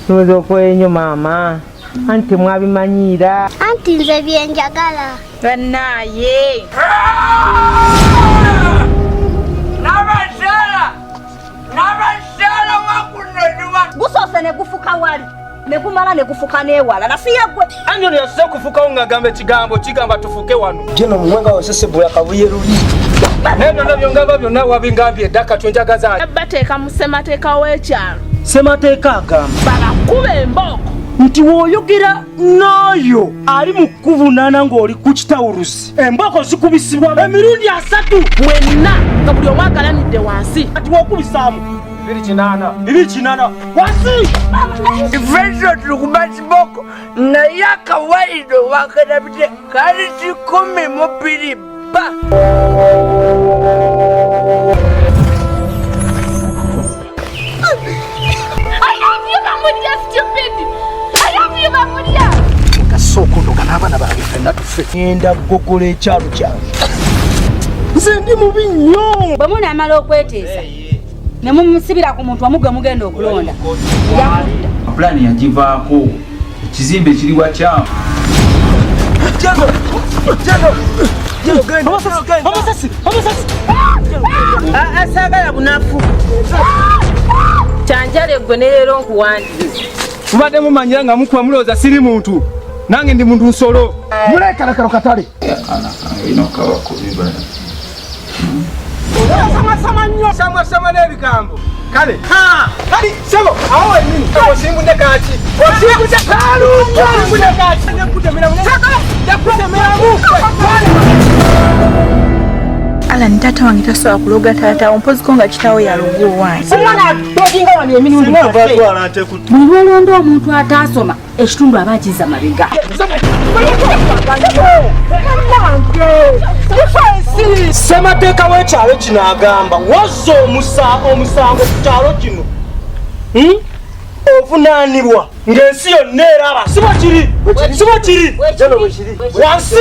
Tuzo kwenyu mama. Anti mwabimanyira. Anti nze byenjagala. Banaye. Nabashala wakunonwa. Gusose ne kufuka wali. Ne kumala ne kufuka newala. Nasiyagwe. Anyo ne yasose kufuka ungagambe kigambo kigamba tufuke wano. Jeno mwenga wasese bula kabuye luli. Neno nabyo ngamba byonna wabingambye daka twenjagaza. Bateeka musemateeka w'ekyalo. Semateeka agamba. Balakuba emboko. Nti woyogera nayo ali mu kuvunana ng'oli ku kitawuluzi. Emboko zikubisibwa emirundi 3. Mwenna nga buli omu agalanidde wansi. Ati wokubisaamu 280 wansi. Ifezo tulikuba kiboko na ya kawaida wakanabite kali 10 mobili ba. Kasoko ndo kanabana babife natufe. Ngenda kugogola ekyalo kyange. Nze ndi mubi nnyo. Bwe munaamala okweteesa ne mumusibira ku muntu omugwe mugenda okulonda. Plani yagivaako ekizimbe kiri wakyamu. Asagala bunafu. Chanjale gwe ne leero nkuwandiise. Mubadde mumanyira nga mukuba mulowooza siri muntu. Nange ndi muntu nsolo. Mulekalakalo katale. Yakana inokawa kubibala. Sama n'ebigambo. Kale. Kali sebo awo wenyini. Osimbu ne kaki. Osimbu ne kalu. Osimbu ne kaki. Nekutemera mu. Nekutemera mu. Ala ntata wange tasobola kuloga taata ompozi ko nga kitawo yaloga owange. Omwana tokinga wano emirundi mingi. Buli lwalonda omuntu ataasoma ekitundu aba akiza mabega. Semateeka w'ekyalo kino agamba wazza omusango ku kyalo kino ovunaanibwa ng'ensi yonna eraba. Sibo kiri wansi